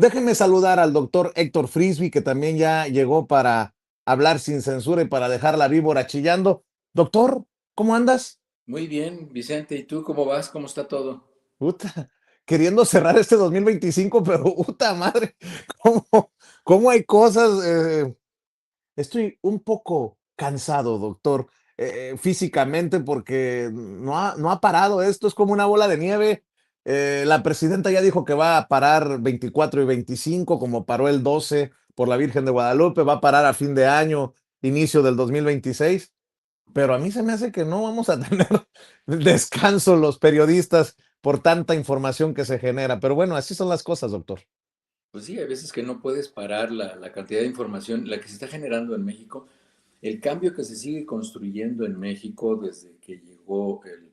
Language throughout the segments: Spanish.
Déjenme saludar al doctor Héctor Frisby, que también ya llegó para hablar sin censura y para dejar la víbora chillando. Doctor, ¿cómo andas? Muy bien, Vicente, ¿y tú cómo vas? ¿Cómo está todo? Puta, queriendo cerrar este 2025, pero puta madre, ¿cómo, cómo hay cosas? Estoy un poco cansado, doctor, físicamente, porque no ha parado esto, es como una bola de nieve. La presidenta ya dijo que va a parar 24 y 25, como paró el 12 por la Virgen de Guadalupe, va a parar a fin de año, inicio del 2026, pero a mí se me hace que no vamos a tener descanso los periodistas por tanta información que se genera. Pero bueno, así son las cosas, doctor. Pues sí, hay veces que no puedes parar la cantidad de información, la que se está generando en México, el cambio que se sigue construyendo en México desde que llegó el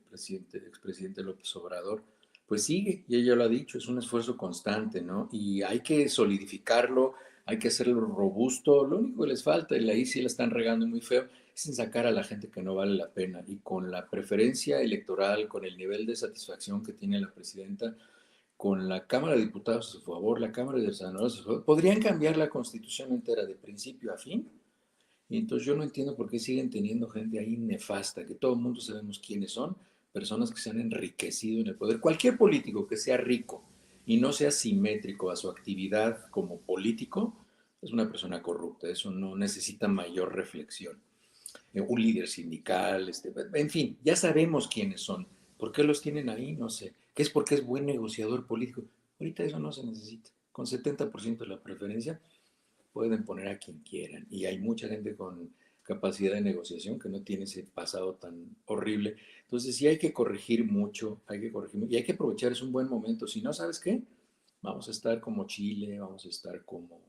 expresidente López Obrador, pues sigue, y ella lo ha dicho, es un esfuerzo constante, ¿no? Y hay que solidificarlo, hay que hacerlo robusto. Lo único que les falta, y ahí sí la están regando muy feo, es en sacar a la gente que no vale la pena. Y con la preferencia electoral, con el nivel de satisfacción que tiene la presidenta, con la Cámara de Diputados a su favor, la Cámara de Senadores a su favor, podrían cambiar la Constitución entera de principio a fin. Y entonces yo no entiendo por qué siguen teniendo gente ahí nefasta, que todo el mundo sabemos quiénes son, personas que se han enriquecido en el poder. Cualquier político que sea rico y no sea simétrico a su actividad como político, es una persona corrupta. Eso no necesita mayor reflexión. Un líder sindical, en fin, ya sabemos quiénes son. ¿Por qué los tienen ahí? No sé. ¿Qué es porque es buen negociador político? Ahorita eso no se necesita. Con 70% de la preferencia pueden poner a quien quieran. Y hay mucha gente con capacidad de negociación que no tiene ese pasado tan horrible. Entonces sí hay que corregir mucho, hay que corregir mucho, y hay que aprovechar, es un buen momento. Si no, ¿sabes qué? Vamos a estar como Chile, vamos a estar como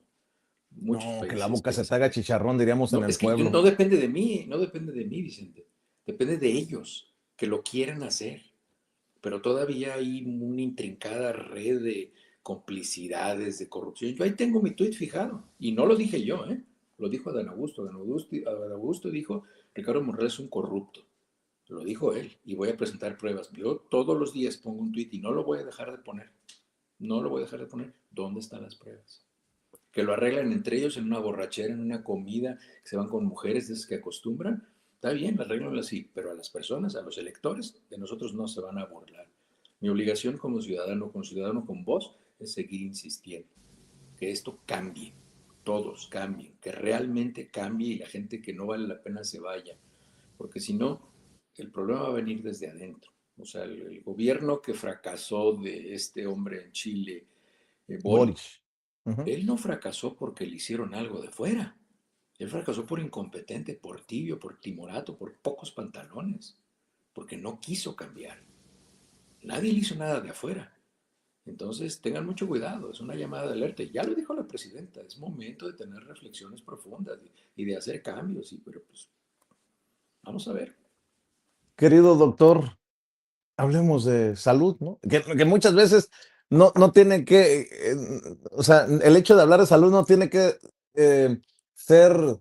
muchos No, que la países boca que se te haga chicharrón, diríamos en no, el es que pueblo. no depende de mí, no depende de mí, Vicente. Depende de ellos, que lo quieran hacer. Pero todavía hay una intrincada red de complicidades, de corrupción. Yo ahí tengo mi tuit fijado. Y no lo dije yo, ¿eh? Lo dijo Adán Augusto. Adán Augusto dijo, Ricardo Monreal es un corrupto. Lo dijo él. Y voy a presentar pruebas. Yo todos los días pongo un tuit y no lo voy a dejar de poner. No lo voy a dejar de poner. ¿Dónde están las pruebas? Que lo arreglan entre ellos en una borrachera, en una comida, que se van con mujeres de esas que acostumbran, está bien, arreglanlo así, pero a las personas, a los electores, de nosotros no se van a burlar. Mi obligación como ciudadano con vos, es seguir insistiendo, que esto cambie, todos cambien, que realmente cambie y la gente que no vale la pena se vaya, porque si no, el problema va a venir desde adentro. O sea, el gobierno que fracasó de este hombre en Chile, Boric, Boris. Ujú. él no fracasó porque le hicieron algo de fuera. Él fracasó por incompetente, por tibio, por timorato, por pocos pantalones, porque no quiso cambiar. Nadie le hizo nada de afuera. Entonces, tengan mucho cuidado, es una llamada de alerta. Ya lo dijo la presidenta, es momento de tener reflexiones profundas y de hacer cambios, pero pues vamos a ver. Querido doctor, hablemos de salud, ¿no? Que muchas veces no tiene que, o sea, el hecho de hablar de salud no tiene que ser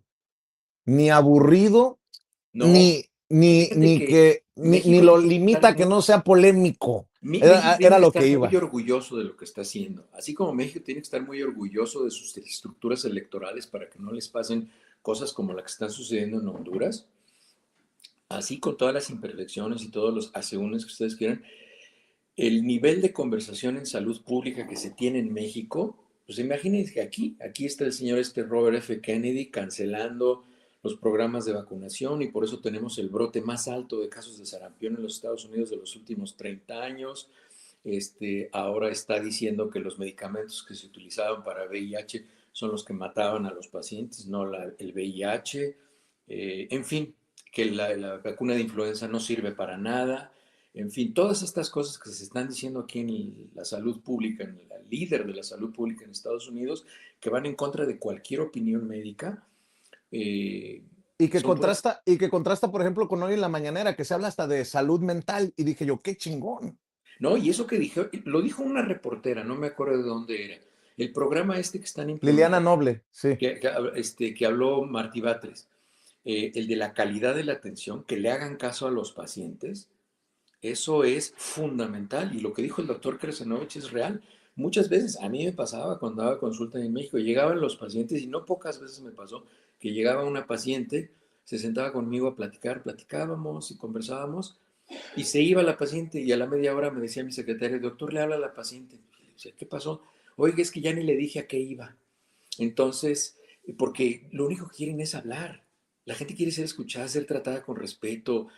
ni aburrido, No, fíjate que ni México lo tiene que estar limita a que no sea polémico. México tiene Era que lo que estar muy iba. orgulloso de lo que está haciendo, así como México tiene que estar muy orgulloso de sus estructuras electorales para que no les pasen cosas como la que están sucediendo en Honduras, así con todas las imperfecciones y todos los asegúnes que ustedes quieran, el nivel de conversación en salud pública que se tiene en México, pues imagínense que aquí está el señor Robert F. Kennedy cancelando los programas de vacunación y por eso tenemos el brote más alto de casos de sarampión en los Estados Unidos de los últimos 30 años. Ahora está diciendo que los medicamentos que se utilizaban para VIH son los que mataban a los pacientes, no el VIH. En fin, que la vacuna de influenza no sirve para nada. En fin, todas estas cosas que se están diciendo aquí en la salud pública, en la líder de la salud pública en Estados Unidos, que van en contra de cualquier opinión médica, eh, son puras. Y que contrasta, por ejemplo, con hoy en la mañanera, que se habla hasta de salud mental, y dije yo, qué chingón. No, y eso que dijo, lo dijo una reportera, no me acuerdo de dónde era. El programa que están Liliana implementando, Noble, sí. que habló Martí Batres, el de la calidad de la atención, que le hagan caso a los pacientes, eso es fundamental. Y lo que dijo el doctor Kresenovich es real. Muchas veces, a mí me pasaba cuando daba consulta en México, llegaban los pacientes y no pocas veces me pasó que llegaba una paciente, se sentaba conmigo a platicar, platicábamos y conversábamos y se iba la paciente y a la media hora me decía mi secretario, doctor, le habla a la paciente. Y le decía, ¿qué pasó? Oiga, es que ya ni le dije a qué iba. Entonces, porque lo único que quieren es hablar. La gente quiere ser escuchada, ser tratada con respeto,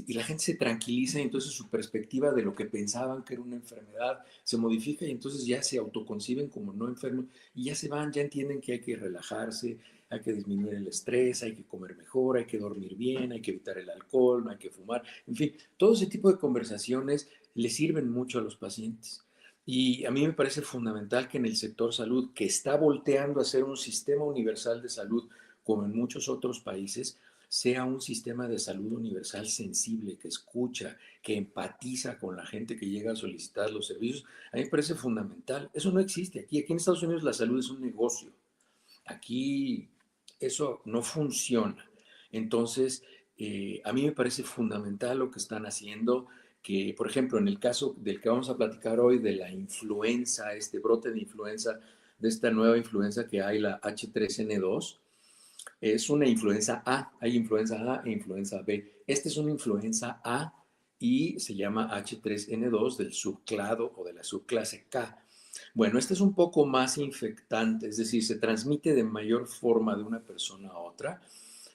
y la gente se tranquiliza y entonces su perspectiva de lo que pensaban que era una enfermedad se modifica y entonces ya se autoconciben como no enfermos y ya se van, ya entienden que hay que relajarse, hay que disminuir el estrés, hay que comer mejor, hay que dormir bien, hay que evitar el alcohol, no hay que fumar, en fin, todo ese tipo de conversaciones le sirven mucho a los pacientes. Y a mí me parece fundamental que en el sector salud, que está volteando a ser un sistema universal de salud, como en muchos otros países, sea un sistema de salud universal sensible, que escucha, que empatiza con la gente que llega a solicitar los servicios. A mí me parece fundamental. Eso no existe aquí. Aquí en Estados Unidos la salud es un negocio. Aquí eso no funciona. Entonces, a mí me parece fundamental lo que están haciendo, que por ejemplo en el caso del que vamos a platicar hoy, de la influenza, este brote de influenza, de esta nueva influenza que hay, la H3N2, es una influenza A, hay influenza A e influenza B. Esta es una influenza A y se llama H3N2 del subclado o de la subclase K. Bueno, este es un poco más infectante, es decir, se transmite de mayor forma de una persona a otra,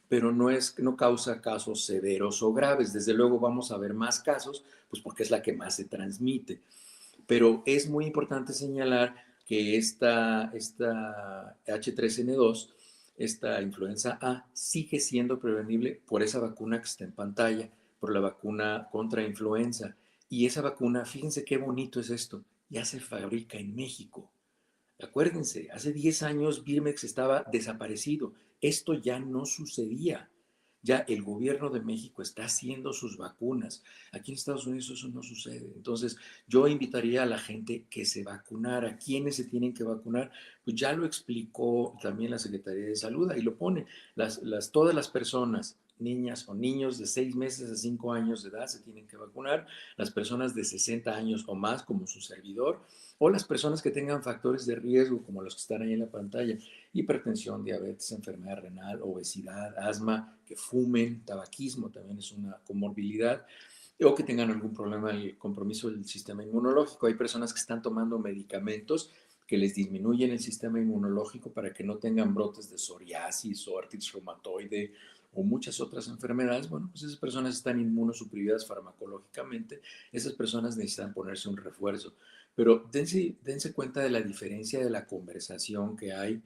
pero no causa casos severos o graves. Desde luego vamos a ver más casos, pues porque es la que más se transmite. Pero es muy importante señalar que esta H3N2, esta influenza A, sigue siendo prevenible por esa vacuna que está en pantalla, por la vacuna contra influenza. Y esa vacuna, fíjense qué bonito es esto, ya se fabrica en México. Acuérdense, hace 10 años Birmex estaba desaparecido. Esto ya no sucedía. Ya el gobierno de México está haciendo sus vacunas. Aquí en Estados Unidos eso no sucede. Entonces, yo invitaría a la gente que se vacunara. ¿Quiénes se tienen que vacunar? Pues ya lo explicó también la Secretaría de Salud, ahí lo pone. Todas las personas, niñas o niños de 6 meses a 5 años de edad se tienen que vacunar. Las personas de 60 años o más, como su servidor, o las personas que tengan factores de riesgo, como los que están ahí en la pantalla, hipertensión, diabetes, enfermedad renal, obesidad, asma, que fumen, tabaquismo también es una comorbilidad, o que tengan algún problema del compromiso del sistema inmunológico. Hay personas que están tomando medicamentos que les disminuyen el sistema inmunológico para que no tengan brotes de psoriasis o artritis reumatoide o muchas otras enfermedades. Bueno, pues esas personas están inmunosuprimidas farmacológicamente, esas personas necesitan ponerse un refuerzo. Pero dense cuenta de la diferencia de la conversación que hay,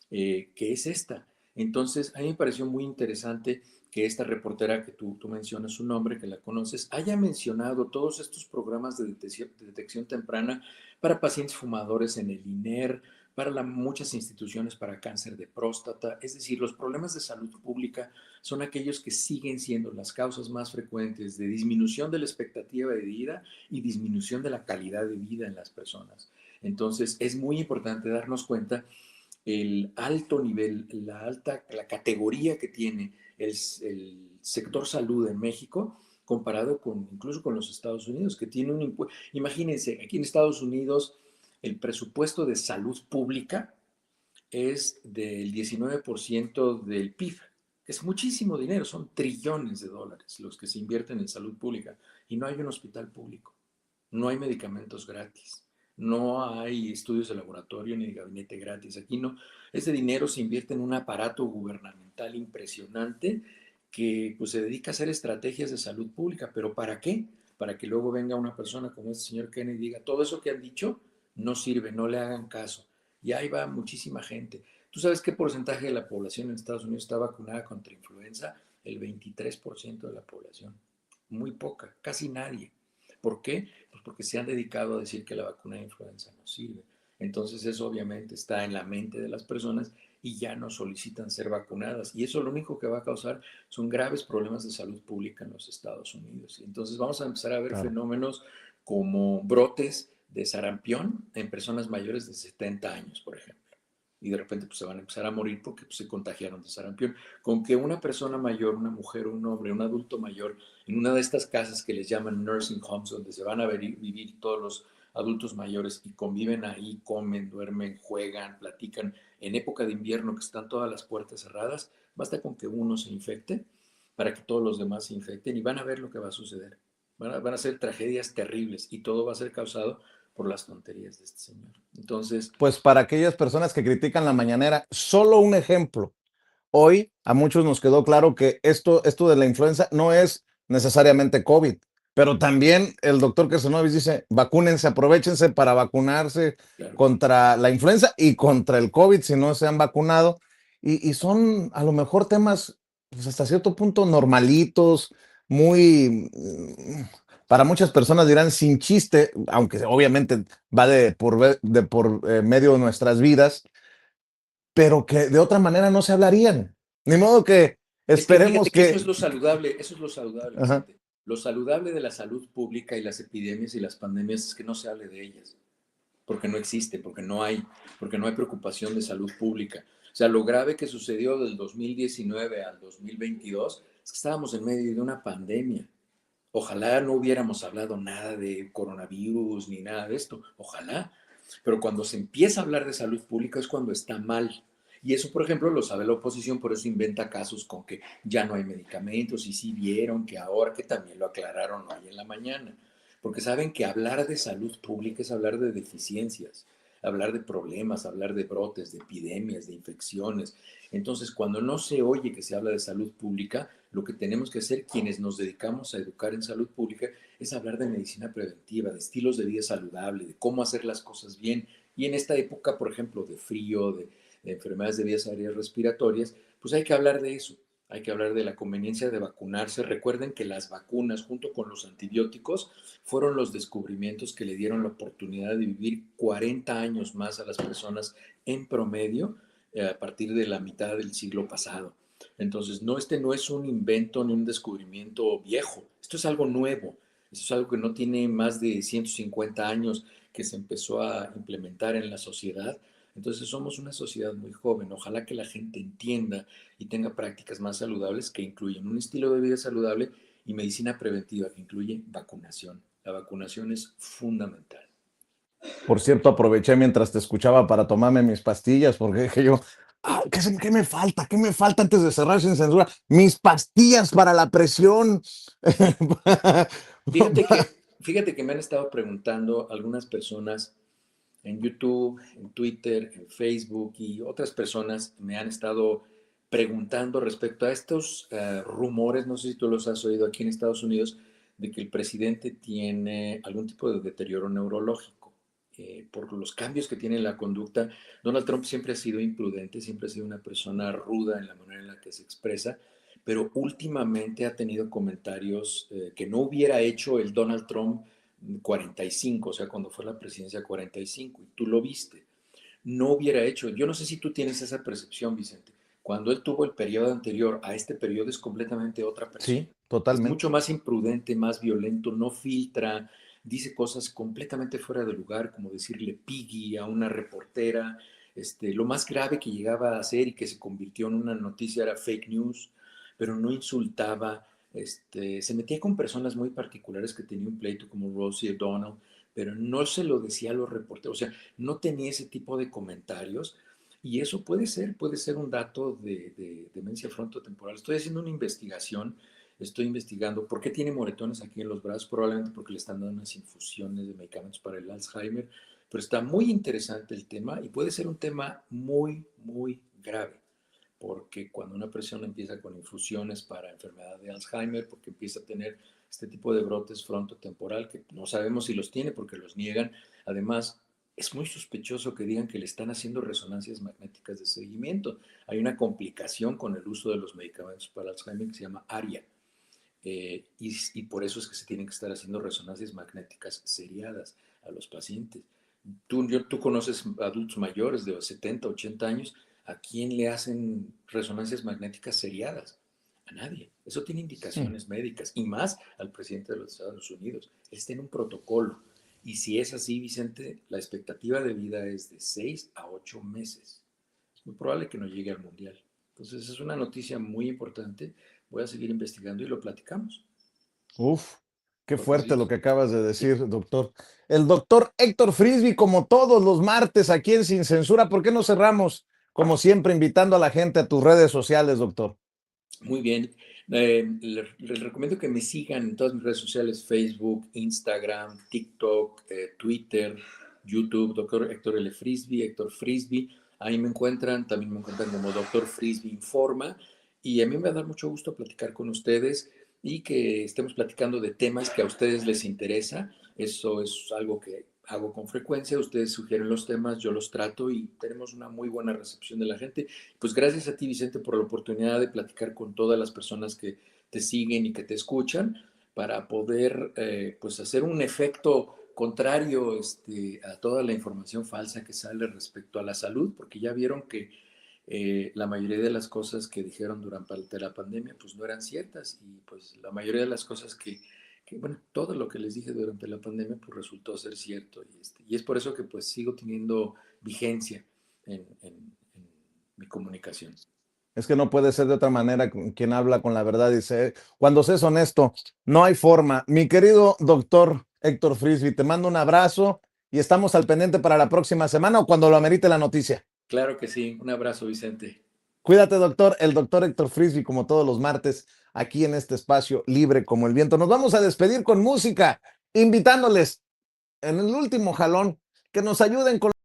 que es esta. Entonces, a mí me pareció muy interesante que esta reportera que tú mencionas su nombre, que la conoces, haya mencionado todos estos programas de detección temprana para pacientes fumadores en el INER, para muchas instituciones para cáncer de próstata. Es decir, los problemas de salud pública son aquellos que siguen siendo las causas más frecuentes de disminución de la expectativa de vida y disminución de la calidad de vida en las personas. Entonces, es muy importante darnos cuenta el alto nivel, la categoría que tiene el sector salud en México comparado con incluso con los Estados Unidos, que tiene un impuesto. Imagínense, aquí en Estados Unidos el presupuesto de salud pública es del 19% del PIB, que es muchísimo dinero, son trillones de dólares los que se invierten en salud pública y no hay un hospital público, no hay medicamentos gratis, no hay estudios de laboratorio ni de gabinete gratis. Aquí no, ese dinero se invierte en un aparato gubernamental impresionante que pues, se dedica a hacer estrategias de salud pública. ¿Pero para qué? Para que luego venga una persona como este señor Kennedy y diga, todo eso que han dicho no sirve, no le hagan caso. Y ahí va muchísima gente. ¿Tú sabes qué porcentaje de la población en Estados Unidos está vacunada contra influenza? El 23% de la población. Muy poca, casi nadie. ¿Por qué? Pues porque se han dedicado a decir que la vacuna de influenza no sirve. Entonces eso obviamente está en la mente de las personas y ya no solicitan ser vacunadas. Y eso lo único que va a causar son graves problemas de salud pública en los Estados Unidos. Entonces vamos a empezar a ver Claro. fenómenos como brotes de sarampión en personas mayores de 70 años, por ejemplo. Y de repente pues, se van a empezar a morir porque pues, se contagiaron de sarampión. Con que una persona mayor, una mujer, un hombre, un adulto mayor, en una de estas casas que les llaman nursing homes, donde se van a vivir todos los adultos mayores y conviven ahí, comen, duermen, juegan, platican, en época de invierno que están todas las puertas cerradas, basta con que uno se infecte para que todos los demás se infecten y van a ver lo que va a suceder. Van a ser tragedias terribles y todo va a ser causado por las tonterías de este señor. Entonces, Pues para aquellas personas que critican la mañanera, solo un ejemplo. Hoy a muchos nos quedó claro que esto de la influenza no es necesariamente COVID, pero también el doctor Casanovis dice, vacúnense, aprovechense para vacunarse claro. contra la influenza y contra el COVID si no se han vacunado. Y son a lo mejor temas pues, hasta cierto punto normalitos, muy, para muchas personas dirán sin chiste, aunque obviamente va de por medio de nuestras vidas, pero que de otra manera no se hablarían. Ni modo que Es que esperemos fíjate que que... eso es lo saludable, Ajá. Vicente. Lo saludable de la salud pública y las epidemias y las pandemias es que no se hable de ellas, porque no existe, porque no hay preocupación de salud pública. O sea, lo grave que sucedió del 2019 al 2022 es que estábamos en medio de una pandemia. Ojalá no hubiéramos hablado nada de coronavirus ni nada de esto, ojalá. Pero cuando se empieza a hablar de salud pública es cuando está mal. Y eso, por ejemplo, lo sabe la oposición, por eso inventa casos con que ya no hay medicamentos y sí vieron que ahora, que también lo aclararon hoy en la mañana. Porque saben que hablar de salud pública es hablar de deficiencias, hablar de problemas, hablar de brotes, de epidemias, de infecciones. Entonces, cuando no se oye que se habla de salud pública, lo que tenemos que hacer quienes nos dedicamos a educar en salud pública es hablar de medicina preventiva, de estilos de vida saludable, de cómo hacer las cosas bien. Y en esta época, por ejemplo, de frío, de enfermedades de vías aéreas respiratorias, pues hay que hablar de eso. Hay que hablar de la conveniencia de vacunarse. Recuerden que las vacunas, junto con los antibióticos, fueron los descubrimientos que le dieron la oportunidad de vivir 40 años más a las personas en promedio a partir de la mitad del siglo pasado. Entonces, no, este no es un invento ni un descubrimiento viejo, esto es algo nuevo, esto es algo que no tiene más de 150 años que se empezó a implementar en la sociedad. Entonces, somos una sociedad muy joven, ojalá que la gente entienda y tenga prácticas más saludables que incluyen un estilo de vida saludable y medicina preventiva que incluye vacunación. La vacunación es fundamental. Por cierto, aproveché mientras te escuchaba para tomarme mis pastillas, porque dije yo, ¿qué me falta? ¿Qué me falta antes de cerrar sin censura? Mis pastillas para la presión. Fíjate que me han estado preguntando algunas personas en YouTube, en Twitter, en Facebook y otras personas me han estado preguntando respecto a estos rumores, no sé si tú los has oído aquí en Estados Unidos, de que el presidente tiene algún tipo de deterioro neurológico. Por los cambios que tiene en la conducta, Donald Trump siempre ha sido imprudente, siempre ha sido una persona ruda en la manera en la que se expresa, pero últimamente ha tenido comentarios que no hubiera hecho el Donald Trump 45, o sea, cuando fue la presidencia 45, y tú lo viste, no hubiera hecho, yo no sé si tú tienes esa percepción, Vicente, cuando él tuvo el periodo anterior a este periodo es completamente otra persona, Sí, es mucho totalmente. más imprudente, más violento, no filtra, dice cosas completamente fuera de lugar, como decirle piggy a una reportera, lo más grave que llegaba a hacer y que se convirtió en una noticia era fake news, pero no insultaba, se metía con personas muy particulares que tenían un pleito como Rosie O'Donnell, pero no se lo decía a los reporteros, o sea, no tenía ese tipo de comentarios y eso puede ser un dato de demencia frontotemporal. Estoy haciendo una investigación, estoy investigando por qué tiene moretones aquí en los brazos, probablemente porque le están dando unas infusiones de medicamentos para el Alzheimer, pero está muy interesante el tema y puede ser un tema muy, muy grave porque cuando una persona empieza con infusiones para enfermedad de Alzheimer, porque empieza a tener este tipo de brotes frontotemporal, que no sabemos si los tiene porque los niegan, además es muy sospechoso que digan que le están haciendo resonancias magnéticas de seguimiento. Hay una complicación con el uso de los medicamentos para Alzheimer que se llama ARIA, y por eso es que se tienen que estar haciendo resonancias magnéticas seriadas a los pacientes. Tú conoces adultos mayores de 70, 80 años, ¿a quién le hacen resonancias magnéticas seriadas? A nadie. Eso tiene Mm. indicaciones médicas y más al presidente de los Estados Unidos. Él está en un protocolo. Y si es así, Vicente, la expectativa de vida es de 6 a 8 meses. Es muy probable que no llegue al mundial. Entonces es una noticia muy importante. Voy a seguir investigando y lo platicamos. Uf. Qué porque fuerte sí, lo que acabas de sí, decir, doctor. El doctor Héctor Frisby, como todos los martes aquí en Sin Censura, ¿por qué no cerramos? Como siempre, invitando a la gente a tus redes sociales, doctor. muy bien. Les recomiendo que me sigan en todas mis redes sociales, Facebook, Instagram, TikTok, Twitter, YouTube, doctor Héctor L. Frisby, Héctor Frisby. Ahí me encuentran, también me encuentran como doctor Frisby Informa. Y a mí me va a dar mucho gusto platicar con ustedes y que estemos platicando de temas que a ustedes les interesa. Eso es algo que hago con frecuencia. Ustedes sugieren los temas, yo los trato y tenemos una muy buena recepción de la gente. Pues gracias a ti, Vicente, por la oportunidad de platicar con todas las personas que te siguen y que te escuchan para poder pues hacer un efecto contrario a toda la información falsa que sale respecto a la salud, porque ya vieron que la mayoría de las cosas que dijeron durante la pandemia pues no eran ciertas y pues la mayoría de las cosas bueno, todo lo que les dije durante la pandemia pues resultó ser cierto y es por eso que pues sigo teniendo vigencia en mi comunicación. Es que no puede ser de otra manera quien habla con la verdad. Dice, cuando se es honesto, no hay forma. Mi querido doctor Héctor Frisby, te mando un abrazo y estamos al pendiente para la próxima semana o cuando lo amerite la noticia. Claro que sí. Un abrazo, Vicente. Cuídate, doctor. El doctor Héctor Frisby, como todos los martes, aquí en este espacio libre como el viento. Nos vamos a despedir con música, invitándoles en el último jalón que nos ayuden con